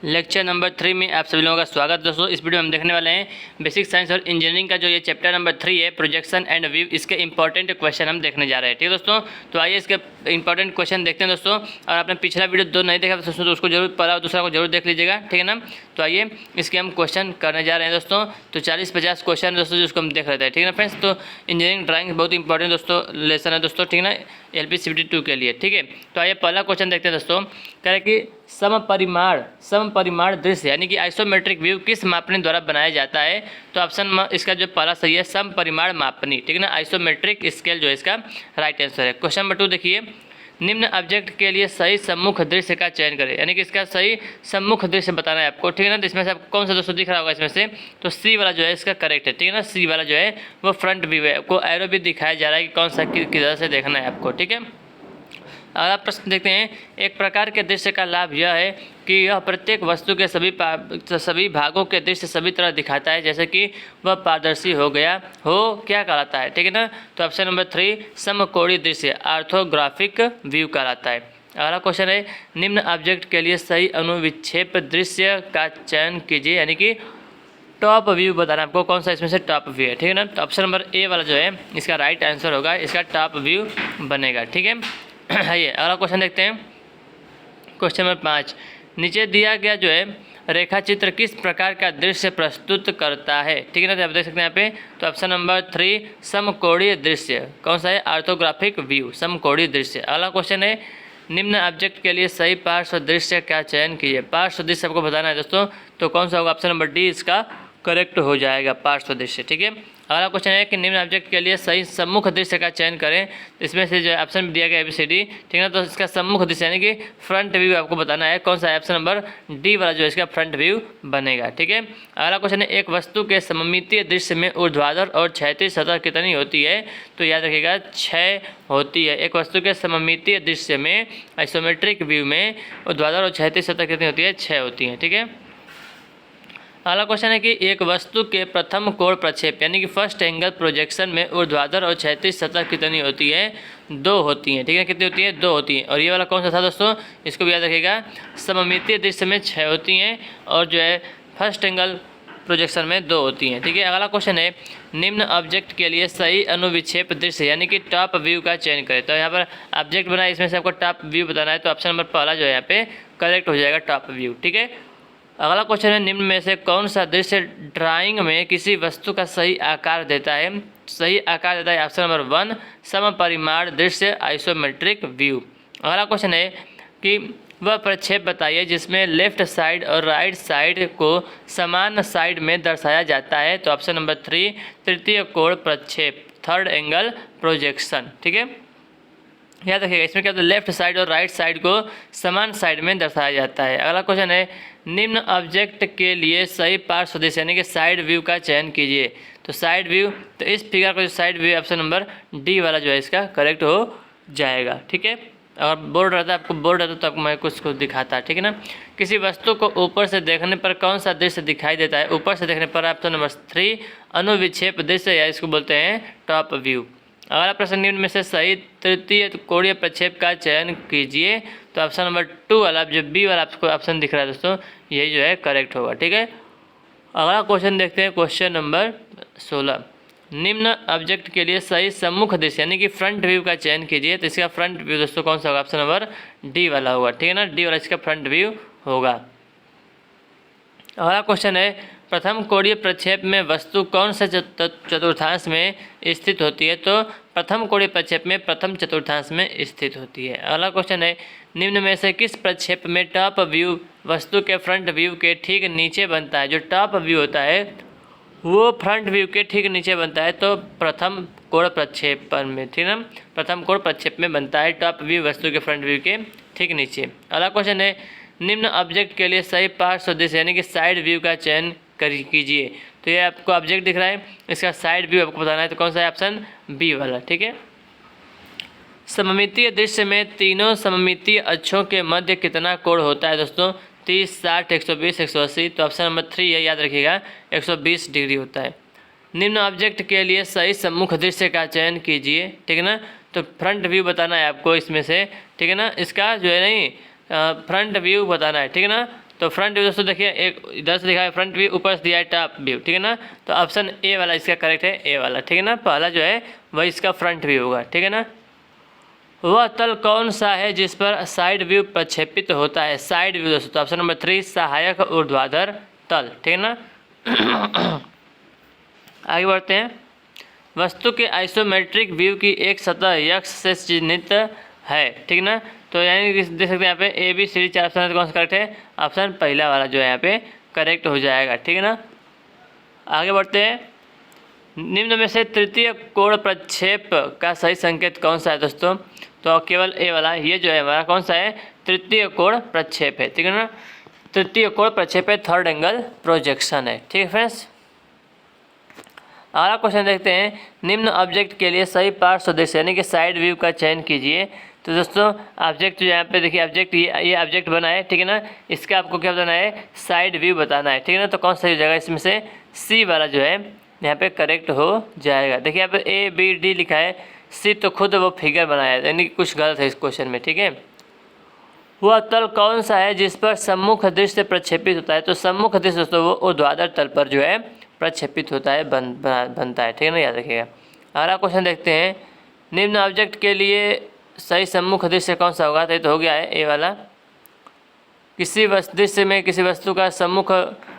Lecture number 3 में आप सभी लोगों का स्वागत है दोस्तों। इस वीडियो में हम देखने वाले हैं बेसिक साइंस और इंजीनियरिंग का जो ये चैप्टर नंबर 3 है, प्रोजेक्शन एंड व्यू। इसके इंपॉर्टेंट क्वेश्चन हम देखने जा रहे हैं। ठीक है दोस्तों, तो आइए इसके इंपॉर्टेंट क्वेश्चन देखते हैं दोस्तों। और आपने पिछला वीडियो दो नहीं देखा दोस्तों तो उसको जरूर पहला और दूसरा को जरूर देख लीजिएगा, ठीक है ना। तो आइए इसके हम क्वेश्चन करने जा रहे हैं दोस्तों। तो 40-50 क्वेश्चन दोस्तों जिसको हम देख रहे थे, ठीक है ना फ्रेंड्स। तो इंजीनियरिंग ड्राइंग बहुत इंपॉर्टेंट दोस्तों लेसन है दोस्तों, ठीक है ना, LPCVT 2 के लिए, ठीक है। तो आइए पहला क्वेश्चन देखते हैं दोस्तों। कह रहे कि समपरिमाण दृश्य यानी कि आइसोमेट्रिक व्यू किस मापनी द्वारा बनाया जाता है। तो ऑप्शन इसका जो पहला सही है, समपरिमाण मापनी, ठीक है ना, आइसोमेट्रिक स्केल जो है इसका राइट आंसर है। क्वेश्चन नंबर 2 देखिए, निम्न ऑब्जेक्ट के लिए सही सम्मुख दृश्य का चयन करें, यानी कि इसका सही सम्मुख दृश्य बताना है आपको, ठीक है ना। तो इसमें से आपको कौन सा दोस्तों दिख रहा होगा इसमें से, तो सी वाला जो है इसका करेक्ट है, ठीक है ना। सी वाला जो है वो फ्रंट व्यू है, आपको एरो भी दिखाया जा रहा है कि कौन सा किधर से देखना है आपको, ठीक है। अगला प्रश्न देखते हैं, एक प्रकार के दृश्य का लाभ यह है कि यह प्रत्येक वस्तु के सभी भागों के दृश्य सभी तरह दिखाता है, जैसे कि वह पारदर्शी हो गया हो, क्या कहलाता है, ठीक है ना। तो ऑप्शन नंबर 3 समकोणीय दृश्य ऑर्थोग्राफिक व्यू कहलाता है। अगला क्वेश्चन है, निम्न ऑब्जेक्ट के लिए सही अनुविक्षेप दृश्य का चयन कीजिए, यानी कि टॉप व्यू बताना आपको कौन सा इसमें से टॉप व्यू है, ठीक है ना। तो ऑप्शन नंबर ए वाला जो है इसका राइट आंसर होगा, इसका टॉप व्यू बनेगा, ठीक है। आइए अगला क्वेश्चन देखते हैं। क्वेश्चन नंबर 5, नीचे दिया गया जो है रेखा चित्र किस प्रकार का दृश्य प्रस्तुत करता है, ठीक है ना। तो आप देख सकते हैं यहाँ पे, तो ऑप्शन नंबर 3 समकोणीय दृश्य, कौन सा है, ऑर्थोग्राफिक व्यू, समकोणीय दृश्य। अगला क्वेश्चन है, निम्न ऑब्जेक्ट के लिए सही पार्श्व दृश्य का चयन कीजिए। पार्श्व दृश्य आपको बताना है दोस्तों, तो कौन सा होगा, ऑप्शन नंबर डी इसका करेक्ट हो जाएगा, पार्श्व दृश्य, ठीक है। अगला क्वेश्चन है कि निम्न ऑब्जेक्ट के लिए सही सम्मुख दृश्य का चयन करें। इसमें से जो ऑप्शन दिया गया ABCD, ठीक है ना, तो इसका सम्मुख दृश्य यानी कि फ्रंट व्यू आपको बताना है, कौन सा है, ऑप्शन नंबर डी वाला जो है इसका फ्रंट व्यू बनेगा, ठीक है। अगला क्वेश्चन है, एक वस्तु के सममितीय दृश्य में ऊर्ध्वाधर और क्षैतिज सतह कितनी होती है। तो याद रखिएगा 6 होती है। एक वस्तु के सममितीय दृश्य में आइसोमेट्रिक व्यू में ऊर्ध्वाधर और क्षैतिज सतह कितनी होती है, 6 होती है, ठीक है। अगला क्वेश्चन है कि एक वस्तु के प्रथम कोण प्रक्षेप यानी कि फर्स्ट एंगल प्रोजेक्शन में ऊर्ध्वाधर और क्षैतिज सतह कितनी होती है, 2 होती हैं, ठीक है। कितनी होती है, 2 होती हैं। और ये वाला कौन सा था दोस्तों, इसको भी याद रखिएगा, सममितीय दृश्य में 6 होती हैं और जो है फर्स्ट एंगल प्रोजेक्शन में 2 होती हैं, ठीक है। अगला क्वेश्चन है, निम्न ऑब्जेक्ट के लिए सही अनुविक्षेप दृश्य यानी कि टॉप व्यू का चयन करें। तो यहाँ पर ऑब्जेक्ट बना है, इसमें से आपको टॉप व्यू बताना है, तो ऑप्शन नंबर पहला जो है यहाँ पे करेक्ट हो जाएगा, टॉप व्यू, ठीक है। अगला क्वेश्चन है, निम्न में से कौन सा दृश्य ड्राइंग में किसी वस्तु का सही आकार देता है। सही आकार देता है ऑप्शन नंबर 1 समपरिमाण दृश्य आइसोमेट्रिक व्यू। अगला क्वेश्चन है कि वह प्रक्षेप बताइए जिसमें लेफ्ट साइड और राइट साइड को समान साइड में दर्शाया जाता है। तो ऑप्शन नंबर 3 तृतीय कोण प्रक्षेप, थर्ड एंगल प्रोजेक्शन, ठीक है। याद रखिएगा इसमें क्या होता है, लेफ्ट साइड और राइट साइड को समान साइड में दर्शाया जाता है। अगला क्वेश्चन है, निम्न ऑब्जेक्ट के लिए सही पार्श्व दृश्य यानी कि साइड व्यू का चयन कीजिए। तो साइड व्यू, तो इस फिगर का जो side view option number D वाला जो है इसका करेक्ट हो जाएगा, ठीक है। और बोर्ड रहता है, आपको बोर्ड रहता तो आपको मैं कुछ दिखाता, ठीक है ना। किसी वस्तु को ऊपर से देखने पर कौन सा दृश्य दिखाई देता है। ऊपर से देखने पर ऑप्शन नंबर 3 अनुविक्षेप दृश्य या इसको बोलते हैं टॉप व्यू। अगला प्रश्न, निम्न में से सही तृतीय कोणीय प्रक्षेप का चयन कीजिए। तो ऑप्शन नंबर 2 वाला जो बी वाला आपको ऑप्शन दिख रहा है दोस्तों, यही जो है करेक्ट होगा, ठीक है। अगला क्वेश्चन देखते हैं, क्वेश्चन नंबर 16, निम्न ऑब्जेक्ट के लिए सही सम्मुख दृश्य यानी कि फ्रंट व्यू का चयन कीजिए। तो इसका फ्रंट व्यू दोस्तों कौन सा होगा, ऑप्शन नंबर डी वाला होगा, ठीक है ना, डी वाला इसका फ्रंट व्यू होगा। अगला क्वेश्चन है, प्रथम कोणीय प्रक्षेप में वस्तु कौन से चतुर्थांश में स्थित होती है। तो प्रथम कोणीय प्रक्षेप में प्रथम चतुर्थांश में स्थित होती है। अगला क्वेश्चन है, निम्न में से किस प्रक्षेप में टॉप व्यू वस्तु के फ्रंट व्यू के ठीक नीचे बनता है। जो टॉप व्यू होता है वो फ्रंट व्यू के ठीक नीचे बनता है, तो प्रथम कोण प्रक्षेपण में, ठीक है ना, प्रथम कोण प्रक्षेप में बनता है टॉप व्यू वस्तु के फ्रंट व्यू के ठीक नीचे। अगला क्वेश्चन है, निम्न ऑब्जेक्ट के लिए सही पार्श्व दृश्य यानी कि साइड व्यू का चयन कीजिए। तो ये आपको ऑब्जेक्ट दिख रहा है, इसका साइड व्यू आपको बताना है, तो कौन सा है, ऑप्शन बी वाला, ठीक है। सममितीय दृश्य में तीनों सममितीय अक्षों के मध्य कितना कोण होता है दोस्तों, 30, 60, 120, 180। तो ऑप्शन नंबर 3 है, याद रखिएगा 120 डिग्री होता है। निम्न ऑब्जेक्ट के लिए सही सम्मुख दृश्य का चयन कीजिए, ठीक है ना। तो फ्रंट व्यू बताना है आपको इसमें से, ठीक है ना, इसका जो है नहीं फ्रंट व्यू बताना है, ठीक है ना। तो फ्रंट व्यू दोस्तों देखिए, एक इधर से दिखा है फ्रंट व्यू, ऊपर से दिया है टॉप व्यू, ठीक है ना। तो ऑप्शन ए वाला इसका करेक्ट है, ए वाला, ठीक है ना। पहला जो है वही इसका फ्रंट व्यू होगा, ठीक है ना। वह तल कौन सा है जिस पर साइड व्यू प्रक्षेपित होता है? साइड व्यू दोस्तों, तो ऑप्शन नंबर 3 सहायक ऊर्ध्वाधर तल, ठीक है ना। आगे बढ़ते हैं। वस्तु के आइसोमेट्रिक व्यू की एक सतह यक्ष से चिन्हित है, ठीक ना। तो यानी कि देख सकते हैं यहाँ पे A B C D 4 option है, तो कौन सा करेक्ट है? ऑप्शन पहला वाला जो है यहाँ पे करेक्ट हो जाएगा, ठीक है ना। आगे बढ़ते हैं। निम्न में से तृतीय कोण प्रक्षेप का सही संकेत कौन सा है दोस्तों? तो केवल ए वाला, ये जो है हमारा कौन सा है? तृतीय कोण प्रक्षेप है, ठीक है ना। तृतीय कोण प्रक्षेप है, थर्ड एंगल प्रोजेक्शन है, ठीक है फ्रेंड्स। अगला क्वेश्चन देखते हैं। निम्न ऑब्जेक्ट के लिए सही पार्श्व दृश्य यानी कि साइड व्यू का चयन कीजिए। तो दोस्तों ऑब्जेक्ट जो यहाँ पे देखिए, ऑब्जेक्ट ये ऑब्जेक्ट बना है, ठीक है ना। इसका आपको क्या बताना है? साइड व्यू बताना है, ठीक है ना। तो कौन सा हो जाएगा इसमें से? सी वाला जो है यहाँ पे करेक्ट हो जाएगा। देखिए यहाँ पे ए बी डी लिखा है, सी तो खुद वो फिगर बनाया है, यानी कि कुछ गलत है इस क्वेश्चन में, ठीक है। वह तल कौन सा है जिस पर सम्मुख दृश्य प्रक्षेपित होता है? तो सम्मुख दृश्य दोस्तों वो ऊर्ध्वाधर तल पर जो है प्रक्षेपित होता है, बनता है, ठीक है ना, याद रखिएगा। अगला क्वेश्चन देखते हैं। निम्न ऑब्जेक्ट के लिए सही सम्मुख दृश्य कौन सा होगा? तो ये तो हो गया है ए वाला। किसी दृश्य में किसी वस्तु का सम्मुख,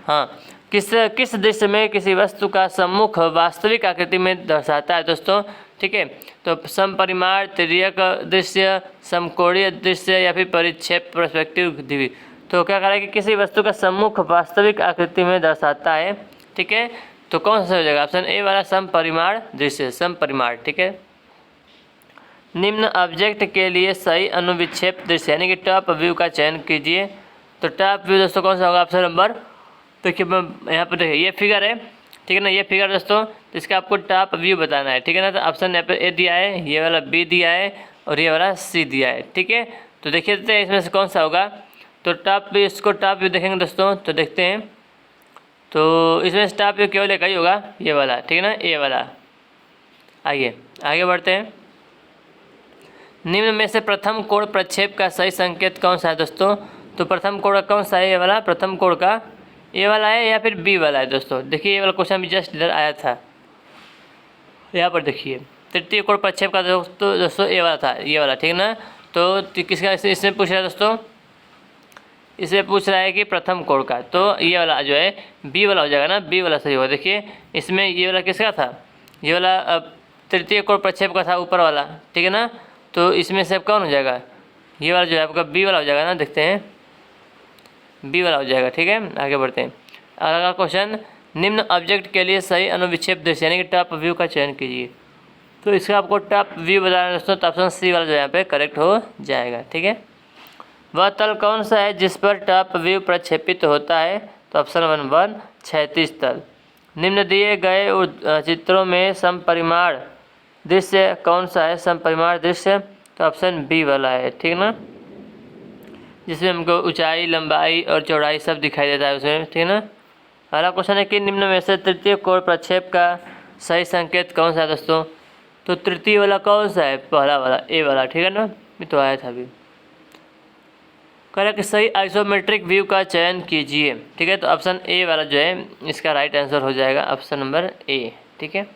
हाँ, किस दृश्य में किसी वस्तु का सम्मुख वास्तविक आकृति में दर्शाता है दोस्तों, ठीक है। तो समपरिमाण, तिर्यक दृश्य, समकोणीय दृश्य या फिर परिक्षेप पर्सपेक्टिव दृश्य। तो क्या करें कि किसी वस्तु का सम्मुख वास्तविक आकृति में दर्शाता है, ठीक है। तो कौन सा हो जाएगा? ऑप्शन ए वाला समपरिमाण दृश्य, समपरिमाण, ठीक है। निम्न ऑब्जेक्ट के लिए सही अनुविक्षेप दृश्य यानी कि टॉप व्यू का चयन कीजिए। तो टॉप व्यू दोस्तों कौन सा होगा? ऑप्शन नंबर, देखिए यहाँ पर देखिए ये फिगर है, ठीक है ना, ये फिगर दोस्तों, तो इसका आपको टॉप व्यू बताना है, ठीक है ना। तो ऑप्शन यहाँ पे ए दिया है, ये वाला बी दिया है और ये वाला सी दिया है, ठीक है। तो देखिए इसमें से कौन सा होगा? तो टॉप व्यू, इसको टॉप व्यू देखेंगे दोस्तों, तो देखते हैं। तो इसमें से टॉप व्यू केवल एक ही होगा, ये वाला, ठीक है ना, ए वाला। आइए आगे बढ़ते हैं। निम्न में से प्रथम कोण प्रक्षेप का सही संकेत कौन सा है दोस्तों? तो प्रथम कोण कौन सा है? ये वाला प्रथम कोण का ए वाला है या फिर बी वाला है दोस्तों? देखिए ये वाला क्वेश्चन भी जस्ट इधर आया था, यहाँ पर देखिए तृतीय कोण प्रक्षेप का दोस्तों ए वाला था, ये वाला, ठीक है ना। तो किसका इसमें पूछ रहा है दोस्तों? इसमें पूछ रहा है कि प्रथम कोण का, तो ये वाला जो है बी वाला हो जाएगा ना, बी वाला सही होगा। देखिए इसमें ये वाला किसका था? ये वाला तृतीय कोण प्रक्षेप का था, ऊपर वाला, ठीक है ना। तो इसमें से अब कौन हो जाएगा? ये वाला जो है आपका बी वाला हो जाएगा ना, देखते हैं, बी वाला हो जाएगा, ठीक है। आगे बढ़ते हैं। अगला क्वेश्चन। निम्न ऑब्जेक्ट के लिए सही अनुविक्षेप दृश्य यानी कि टॉप व्यू का चयन कीजिए। तो इसका आपको टॉप व्यू बताना है दोस्तों, तो ऑप्शन सी वाला जो यहाँ पे करेक्ट हो जाएगा, ठीक है। वह तल कौन सा है जिस पर टॉप व्यू प्रक्षेपित होता है? तो ऑप्शन नंबर 1 क्षैतिज तल। निम्न दिए गए चित्रों में समपरिमाण दृश्य कौन सा है? समपरिमाण दृश्य, तो ऑप्शन बी वाला है, ठीक है ना, जिसमें हमको ऊंचाई, लंबाई और चौड़ाई सब दिखाई देता है उसमें, ठीक है ना। अगला क्वेश्चन है कि निम्न में से तृतीय कोण प्रक्षेप का सही संकेत कौन सा है दोस्तों? तो तृतीय वाला कौन सा है? पहला वाला, ए वाला, ठीक है ना, ये तो आया था अभी। करेक्ट सही आइसोमेट्रिक व्यू का चयन कीजिए, ठीक है। तो ऑप्शन ए वाला जो है इसका राइट आंसर हो जाएगा, ऑप्शन नंबर ए, ठीक है।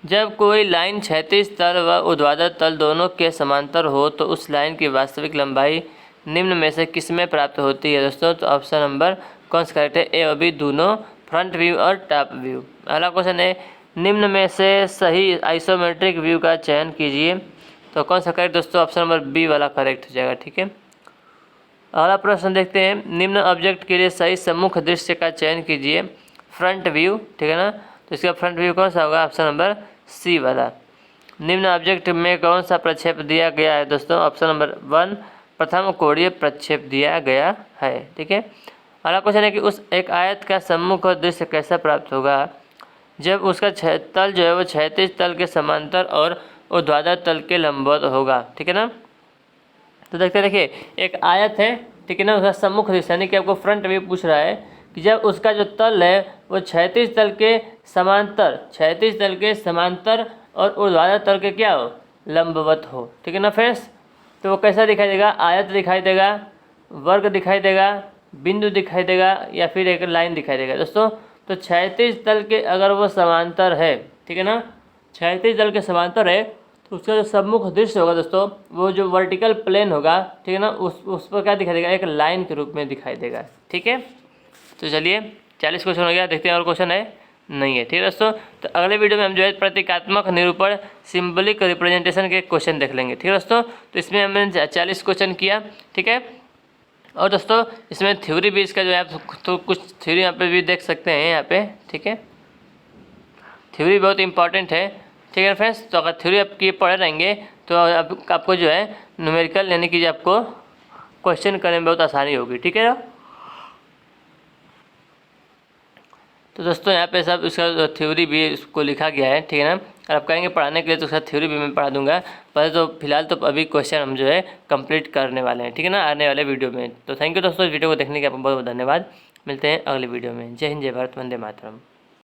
जब कोई लाइन क्षैतिज तल व ऊर्ध्वाधर तल दोनों के समांतर हो तो उस लाइन की वास्तविक लंबाई निम्न में से किसमें प्राप्त होती है दोस्तों? तो ऑप्शन नंबर कौन सा करेक्ट है? ए और बी दोनों, फ्रंट व्यू और टॉप व्यू। अगला क्वेश्चन है निम्न में से सही आइसोमेट्रिक व्यू का चयन कीजिए। तो कौन सा करेक्ट दोस्तों? ऑप्शन नंबर बी वाला करेक्ट हो जाएगा, ठीक है। अगला प्रश्न देखते हैं। निम्न ऑब्जेक्ट के लिए सही सम्मुख दृश्य का चयन कीजिए। फ्रंट व्यू, ठीक है ना, तो इसका फ्रंट व्यू कौन सा होगा? ऑप्शन नंबर सी वाला। निम्न ऑब्जेक्ट में कौन सा प्रक्षेप दिया गया है दोस्तों? ऑप्शन नंबर 1 प्रथम कोणीय प्रक्षेप दिया गया है, ठीक है। अगला क्वेश्चन है कि उस एक आयत का सम्मुख दृश्य कैसा प्राप्त होगा जब उसका तल जो है वो क्षैतिज तल के समांतर और ऊर्ध्वाधर तल के लंबवत होगा, ठीक है ना। तो देखते देखिए एक आयत है, ठीक है ना, उसका सम्मुख दृश्य यानी कि आपको फ्रंट व्यू पूछ रहा है कि जब उसका जो तल है वो क्षैतिज तल के समांतर और ऊर्ध्वाधर तल के क्या हो? लंबवत हो, ठीक है ना फ्रेंड्स। तो वो कैसा दिखाई देगा, आयत दिखाई देगा, वर्ग दिखाई देगा, बिंदु दिखाई देगा या फिर एक लाइन दिखाई देगा दोस्तों। तो क्षैतिज तल के अगर वो समांतर है, ठीक है ना, क्षैतिज तल के समांतर है तो उसका जो सम्मुख दृश्य होगा दोस्तों, वो जो वर्टिकल प्लेन होगा, ठीक है ना, उस पर क्या दिखाई देगा, एक लाइन के रूप में दिखाई देगा। ठीक है, तो चलिए 40 क्वेश्चन हो गया, देखते हैं और क्वेश्चन है नहीं है। ठीक है दोस्तों, तो अगले वीडियो में हम जो है प्रतीकात्मक निरूपण सिंबलिक रिप्रेजेंटेशन के क्वेश्चन देख लेंगे। ठीक है दोस्तों, तो इसमें हमने 40 क्वेश्चन किया। ठीक है, और दोस्तों इसमें थ्योरी भी इसका जो है आप तो कुछ थ्योरी यहाँ पे भी देख सकते हैं यहाँ पे। ठीक है, थ्योरी बहुत इंपॉर्टेंट है। ठीक है फ्रेंड्स, तो अगर थ्योरी आपकी पढ़े रहेंगे तो आपको जो है न्यूमेरिकल यानी कि आपको क्वेश्चन करने में बहुत आसानी होगी। ठीक है, तो दोस्तों यहाँ पे सब इसका थ्योरी भी इसको लिखा गया है। ठीक है ना, अगर आप कहेंगे पढ़ाने के लिए तो उसका थ्योरी भी मैं पढ़ा दूंगा, पर तो फिलहाल तो अभी क्वेश्चन हम जो है कंप्लीट करने वाले हैं। ठीक है ना, आने वाले वीडियो में। तो थैंक यू दोस्तों, इस वीडियो को देखने के आपको बहुत बहुत धन्यवाद। मिलते हैं अगले वीडियो में। जय हिंद, जय भारत, वंदे मातरम।